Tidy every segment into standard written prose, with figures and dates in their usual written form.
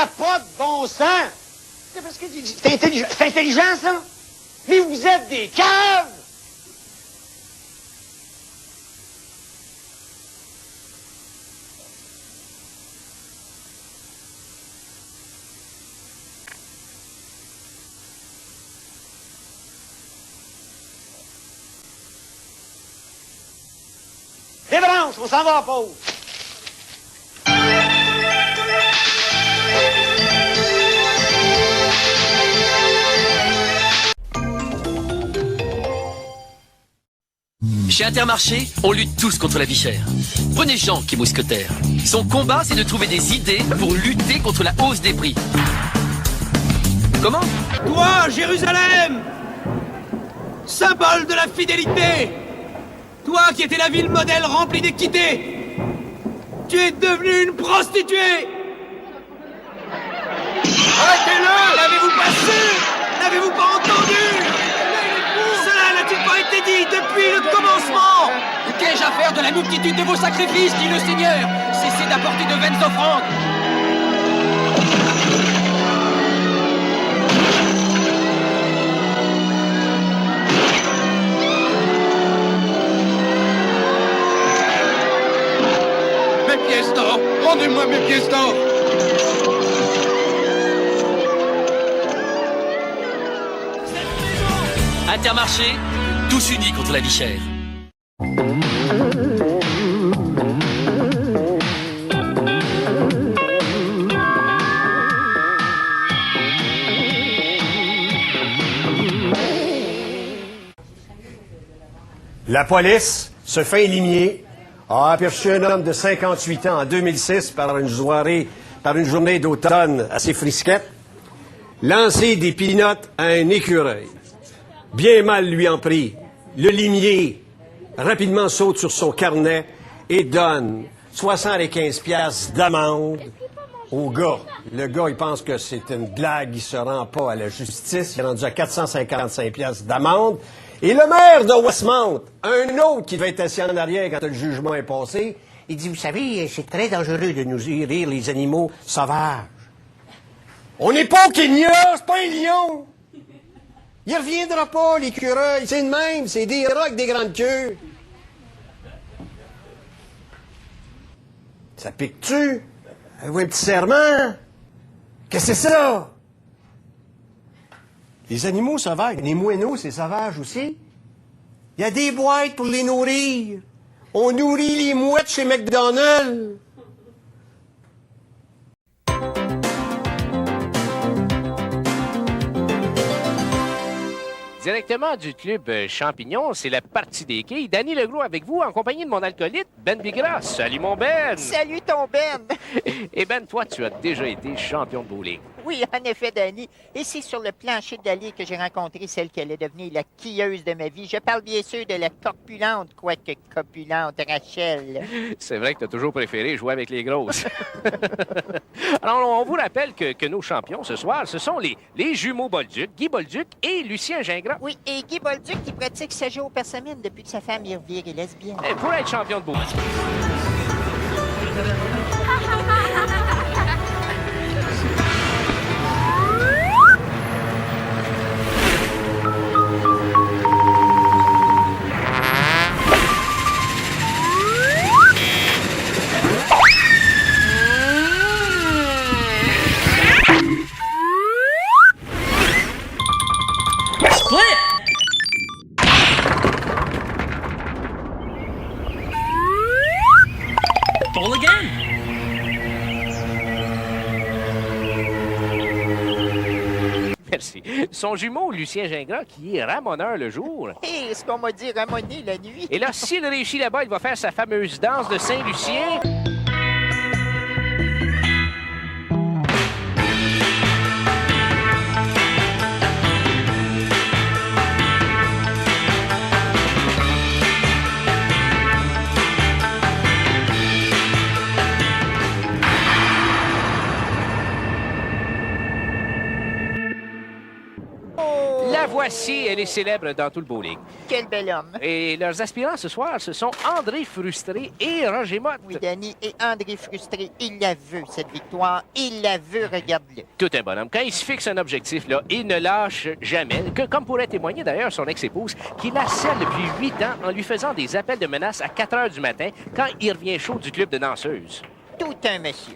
n'a pas de bon sens! C'est parce que c'est intelligent, ça? Mais vous êtes des caves! Les branches, on s'en va à pause. Chez Intermarché, on lutte tous contre la vie chère. Prenez Jean qui est mousquetaire. Son combat, c'est de trouver des idées pour lutter contre la hausse des prix. Comment? Toi, Jérusalem, symbole de la fidélité, toi qui étais la ville modèle remplie d'équité, tu es devenue une prostituée. Arrêtez-le! N'avez-vous pas su? N'avez-vous pas entendu? Cela n'a-t-il pas été dit depuis le commencement? Qu'ai-je à faire de la multitude de vos sacrifices, dit le Seigneur? Cessez d'apporter de vaines offrandes. Mes pièces d'or! Rendez-moi mes pièces d'or! Intermarché, tous unis contre la vie chère. La police se fait éliminer, a aperçu un homme de 58 ans en 2006 par une journée d'automne assez frisquette, lancer des pinottes à un écureuil. Bien mal lui en prie. Le limier rapidement saute sur son carnet et donne 75 piastres d'amende au gars. Le gars, il pense que c'est une blague, il se rend pas à la justice. Il est rendu à 455 piastres d'amende. Et le maire de Westmount, un autre qui devait être assis en arrière quand le jugement est passé, il dit, vous savez, c'est très dangereux de nous rire les animaux sauvages. On n'est pas au Kenya, c'est pas un lion. Il reviendra pas, l'écureuil. C'est le même, c'est des rats avec des grandes queues. Ça pique-tu? Avez-vous un petit serment? Qu'est-ce que c'est ça? Les animaux sauvages, les moineaux, c'est sauvage aussi. Il y a des boîtes pour les nourrir. On nourrit les mouettes chez McDonald's. Directement du club Champignon, c'est la partie des quilles. Danny Legros avec vous, en compagnie de mon alcoolite, Ben Bigras. Salut, mon Ben! Salut, ton Ben! Et Ben, toi, tu as déjà été champion de bowling. Oui, en effet, Danny. Et c'est sur le plancher d'Ali que j'ai rencontré celle qui allait devenir la quilleuse de ma vie. Je parle bien sûr de la corpulente, quoique copulente, Rachel. C'est vrai que tu as toujours préféré jouer avec les grosses. Alors, on vous rappelle que nos champions ce soir, ce sont les jumeaux Bolduc, Guy Bolduc et Lucien Gingras. Oui, et Guy Bolduc qui pratique 7 jours par semaine depuis que sa femme y revire est lesbienne. Pour être champion de bowling. Ball again. Merci. Son jumeau, Lucien Gingras, qui est ramoneur le jour. Hé, ce qu'on m'a dit ramoner la nuit. Et là, s'il réussit là-bas, il va faire sa fameuse danse de Saint-Lucien. La La voici, elle est célèbre dans tout le bowling. Quel bel homme. Et leurs aspirants ce soir, ce sont André Frustré et Roger Motte. Oui, Danny, et André Frustré, il la veut, cette victoire. Il la veut, regarde-le. Tout un bonhomme. Quand il se fixe un objectif, là, il ne lâche jamais. Comme pourrait témoigner d'ailleurs son ex-épouse, qui l'harcèle depuis 8 ans en lui faisant des appels de menace à 4 heures du matin quand il revient chaud du club de danseuses. Tout un monsieur.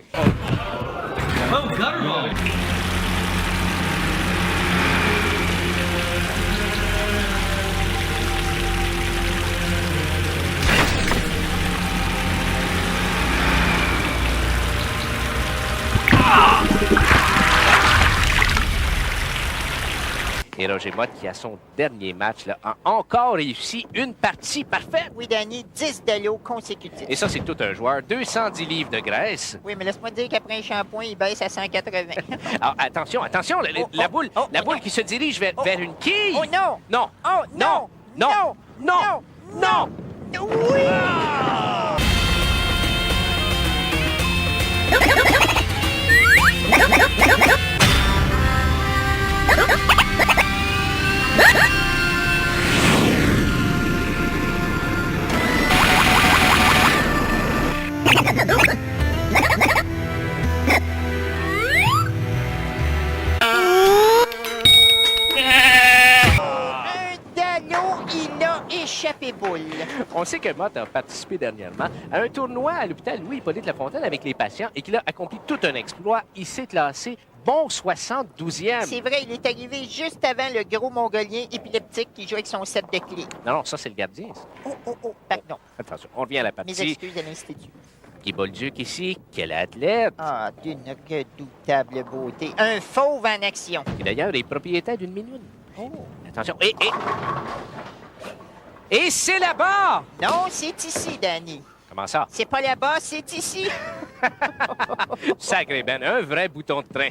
Et Roger Motte, qui à son dernier match, là, a encore réussi une partie parfaite. Oui, Danny, 10 dallos consécutifs. Et ça, c'est tout un joueur. 210 livres de graisse. Oui, mais laisse-moi te dire qu'après un shampoing, il baisse à 180. Alors, attention, attention, la boule, la boule qui se dirige vers une quille. Oh non! Non! Oh non! Non! Non! Non! Oui! Il a échappé boule. On sait que Motte a participé dernièrement à un tournoi à l'hôpital Louis-Hippolyte Lafontaine avec les patients et qu'il a accompli tout un exploit. Il s'est classé bon 72e. C'est vrai, il est arrivé juste avant le gros mongolien épileptique qui joue avec son set de clés. Non, c'est le gardien. Ça. Oh, pardon. Attention, on revient à la Mes partie. excuses à l'Institut. Guy Bolduc ici, quel athlète. Ah, d'une redoutable beauté. Un fauve en action. Et d'ailleurs, est propriétaire d'une minoune. Oh. Attention, et c'est là-bas! Non, c'est ici, Danny. Comment ça? C'est pas là-bas, c'est ici. Sacré Ben, un vrai bouton de train.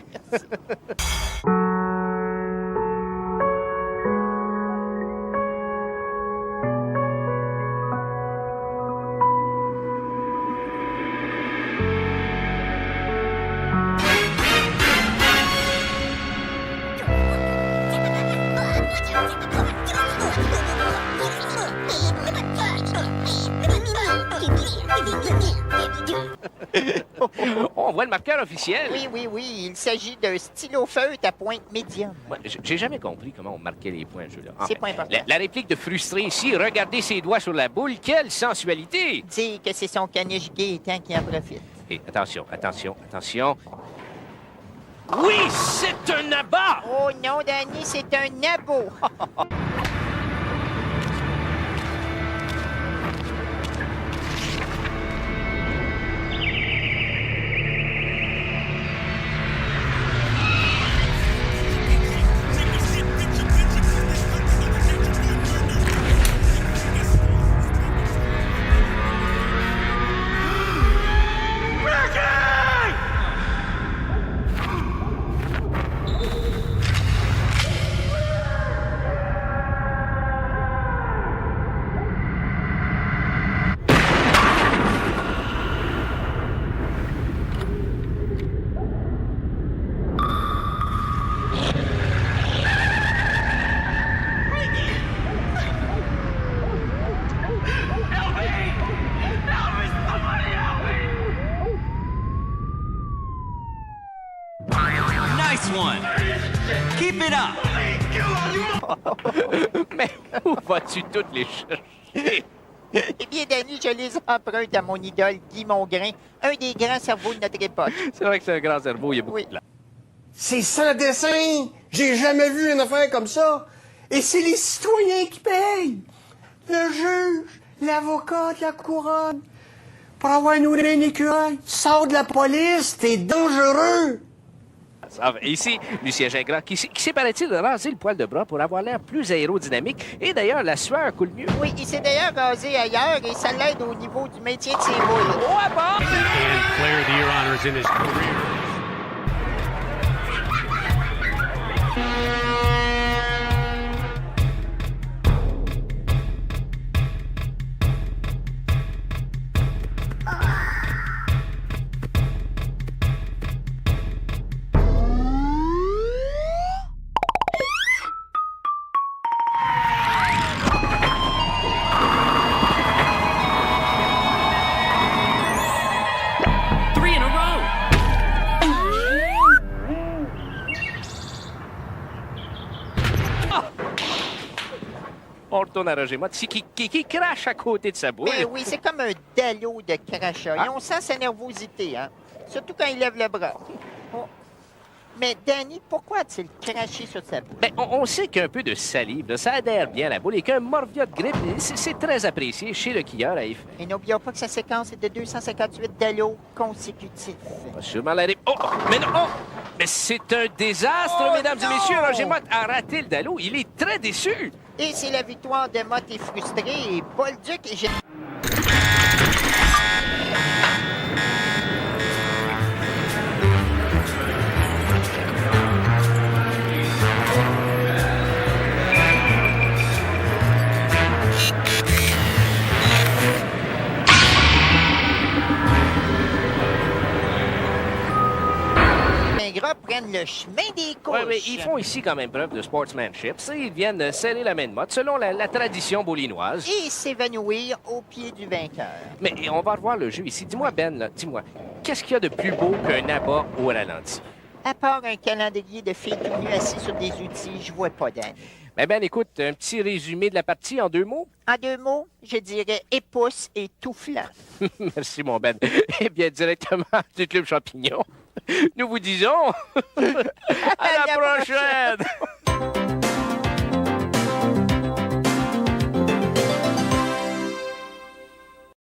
On voit le marqueur officiel. Oui. Il s'agit d'un stylo feutre à pointe médium. Moi, j'ai jamais compris comment on marquait les points, ce jeu-là. C'est pas important. La réplique de Frustré ici, regardez ses doigts sur la boule, quelle sensualité! Dire que c'est son caniche Gaétan qui en profite. Et attention. Oui, c'est un abat! Oh non, Danny, c'est un nabo. Nice one. Keep it up. Mais où vas-tu toutes les chercher? Eh bien, Danny, je les emprunte à mon idole Guy Mongrain, un des grands cerveaux de notre époque. C'est vrai que c'est un grand cerveau, il y a beaucoup Oui. de place. C'est sans dessin. J'ai jamais vu une affaire comme ça. Et c'est les citoyens qui payent. Le juge, l'avocat de la couronne. Pour avoir nourri un écureuil. Sors de la police, t'es dangereux. Ici, Lucien Gingras, qui s'est, paraît-il, rasé le poil de bras pour avoir l'air plus aérodynamique. Et d'ailleurs, la sueur coule mieux. Oui, il s'est d'ailleurs rasé ailleurs et ça l'aide au niveau du maintien de ses boules. Oh, à bord! And Player of the Year honors in his career. retourne à Roger Mott ici, qui crache à côté de sa boule. Mais oui, c'est comme un dallo de crachat. Et on sent sa nervosité, hein? Surtout quand il lève le bras. Oh. Mais Danny, pourquoi a-t-il craché sur sa boule? Ben, on sait qu'un peu de salive, là, ça adhère bien à la boule et qu'un morvia de grippe, c'est très apprécié chez le skieur à Yves. Et n'oublions pas que sa séquence est de 258 dallos consécutifs. Va sûrement l'arrêter. Oh! Mais non! Oh! Mais c'est un désastre, Oh, mesdames et non! messieurs. Roger Mott a raté le dallo. Il est très déçu. Et c'est la victoire de Mott est frustré. Et Bolduc est... prennent le chemin des couches. Oui, ils font ici quand même preuve de sportsmanship. Ils viennent serrer la main de Mott selon la tradition boulinoise. Et s'évanouir au pied du vainqueur. Mais on va revoir le jeu ici. Dis-moi, Ben, là, dis-moi, qu'est-ce qu'il y a de plus beau qu'un abat au ralenti? À part un calendrier de filles tout nues assis sur des outils, je vois pas d'âne. Ben, écoute, un petit résumé de la partie en 2 mots? En 2 mots, je dirais épouse et toufflant. Merci, mon Ben. Eh bien, directement du Club Champignon, nous vous disons à la prochaine!